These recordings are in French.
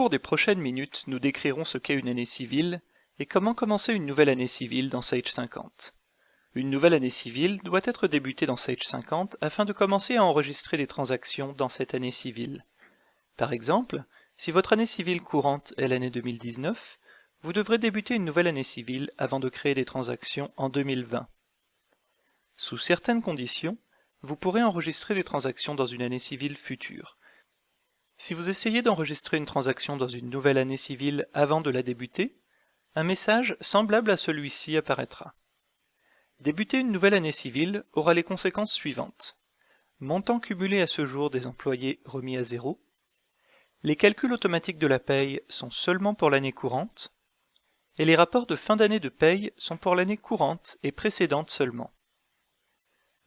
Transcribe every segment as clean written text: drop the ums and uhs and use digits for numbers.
cours des prochaines minutes, nous décrirons ce qu'est une année civile et comment commencer une nouvelle année civile dans Sage 50. Une nouvelle année civile doit être débutée dans Sage 50 afin de commencer à enregistrer des transactions dans cette année civile. Par exemple, si votre année civile courante est l'année 2019, vous devrez débuter une nouvelle année civile avant de créer des transactions en 2020. Sous certaines conditions, vous pourrez enregistrer des transactions dans une année civile future. Si vous essayez d'enregistrer une transaction dans une nouvelle année civile avant de la débuter, un message semblable à celui-ci apparaîtra. Débuter une nouvelle année civile aura les conséquences suivantes. Montant cumulé à ce jour des employés remis à zéro. Les calculs automatiques de la paye sont seulement pour l'année courante. Et les rapports de fin d'année de paye sont pour l'année courante et précédente seulement.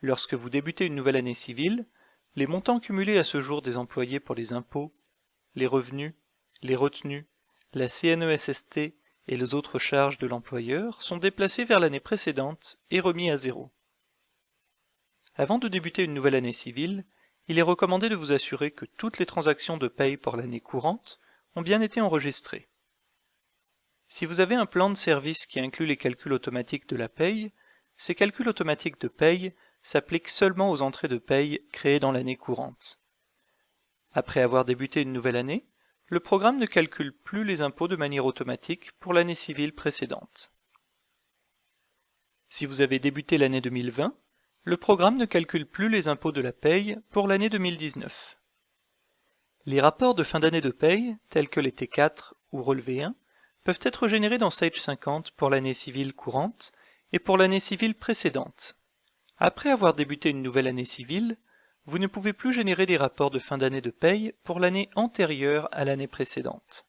Lorsque vous débutez une nouvelle année civile, les montants cumulés à ce jour des employés pour les impôts, les revenus, les retenues, la CNESST et les autres charges de l'employeur sont déplacés vers l'année précédente et remis à zéro. Avant de débuter une nouvelle année civile, il est recommandé de vous assurer que toutes les transactions de paye pour l'année courante ont bien été enregistrées. Si vous avez un plan de service qui inclut les calculs automatiques de la paye, ces calculs automatiques de paye s'appliquent seulement aux entrées de paye créées dans l'année courante. Après avoir débuté une nouvelle année, le programme ne calcule plus les impôts de manière automatique pour l'année civile précédente. Si vous avez débuté l'année 2020, le programme ne calcule plus les impôts de la paye pour l'année 2019. Les rapports de fin d'année de paye, tels que les T4 ou relevé 1, peuvent être générés dans Sage 50 pour l'année civile courante et pour l'année civile précédente. Après avoir débuté une nouvelle année civile, vous ne pouvez plus générer des rapports de fin d'année de paye pour l'année antérieure à l'année précédente.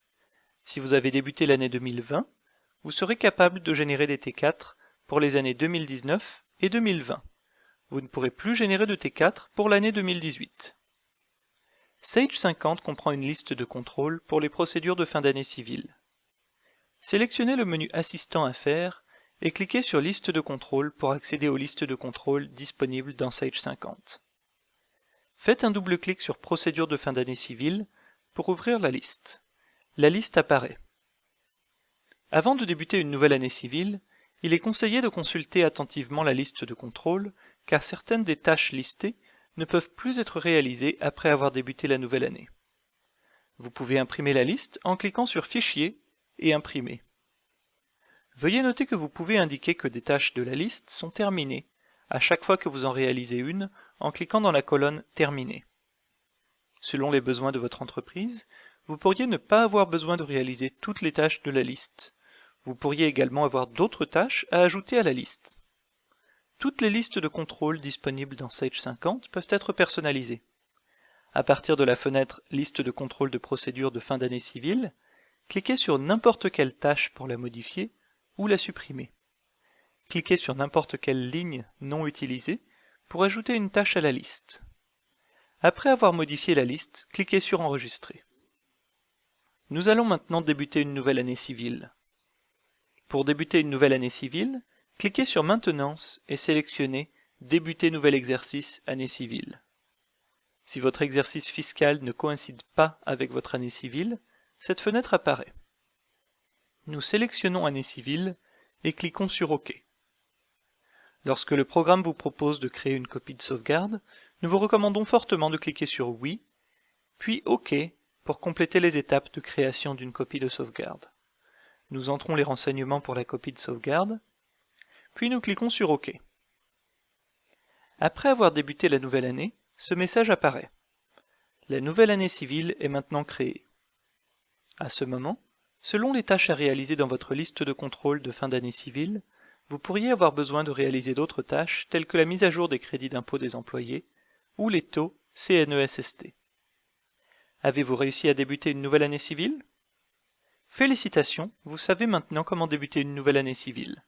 Si vous avez débuté l'année 2020, vous serez capable de générer des T4 pour les années 2019 et 2020. Vous ne pourrez plus générer de T4 pour l'année 2018. Sage 50 comprend une liste de contrôle pour les procédures de fin d'année civile. Sélectionnez le menu Assistant à faire et cliquez sur Liste de contrôle pour accéder aux listes de contrôle disponibles dans Sage 50. Faites un double-clic sur Procédure de fin d'année civile pour ouvrir la liste. La liste apparaît. Avant de débuter une nouvelle année civile, il est conseillé de consulter attentivement la liste de contrôle car certaines des tâches listées ne peuvent plus être réalisées après avoir débuté la nouvelle année. Vous pouvez imprimer la liste en cliquant sur Fichier et Imprimer. Veuillez noter que vous pouvez indiquer que des tâches de la liste sont terminées à chaque fois que vous en réalisez une en cliquant dans la colonne Terminer. Selon les besoins de votre entreprise, vous pourriez ne pas avoir besoin de réaliser toutes les tâches de la liste. Vous pourriez également avoir d'autres tâches à ajouter à la liste. Toutes les listes de contrôle disponibles dans Sage 50 peuvent être personnalisées. À partir de la fenêtre Liste de contrôle de procédure de fin d'année civile, cliquez sur n'importe quelle tâche pour la modifier ou la supprimer. Cliquez sur n'importe quelle ligne non utilisée pour ajouter une tâche à la liste. Après avoir modifié la liste, cliquez sur Enregistrer. Nous allons maintenant débuter une nouvelle année civile. Pour débuter une nouvelle année civile, cliquez sur Maintenance et sélectionnez Débuter nouvel exercice année civile. Si votre exercice fiscal ne coïncide pas avec votre année civile, cette fenêtre apparaît. Nous sélectionnons Année civile et cliquons sur OK. Lorsque le programme vous propose de créer une copie de sauvegarde, nous vous recommandons fortement de cliquer sur Oui, puis OK pour compléter les étapes de création d'une copie de sauvegarde. Nous entrons les renseignements pour la copie de sauvegarde, puis nous cliquons sur OK. Après avoir débuté la nouvelle année, ce message apparaît. La nouvelle année civile est maintenant créée. À ce moment, selon les tâches à réaliser dans votre liste de contrôle de fin d'année civile, vous pourriez avoir besoin de réaliser d'autres tâches telles que la mise à jour des crédits d'impôt des employés ou les taux CNESST. Avez-vous réussi à débuter une nouvelle année civile? Félicitations, vous savez maintenant comment débuter une nouvelle année civile.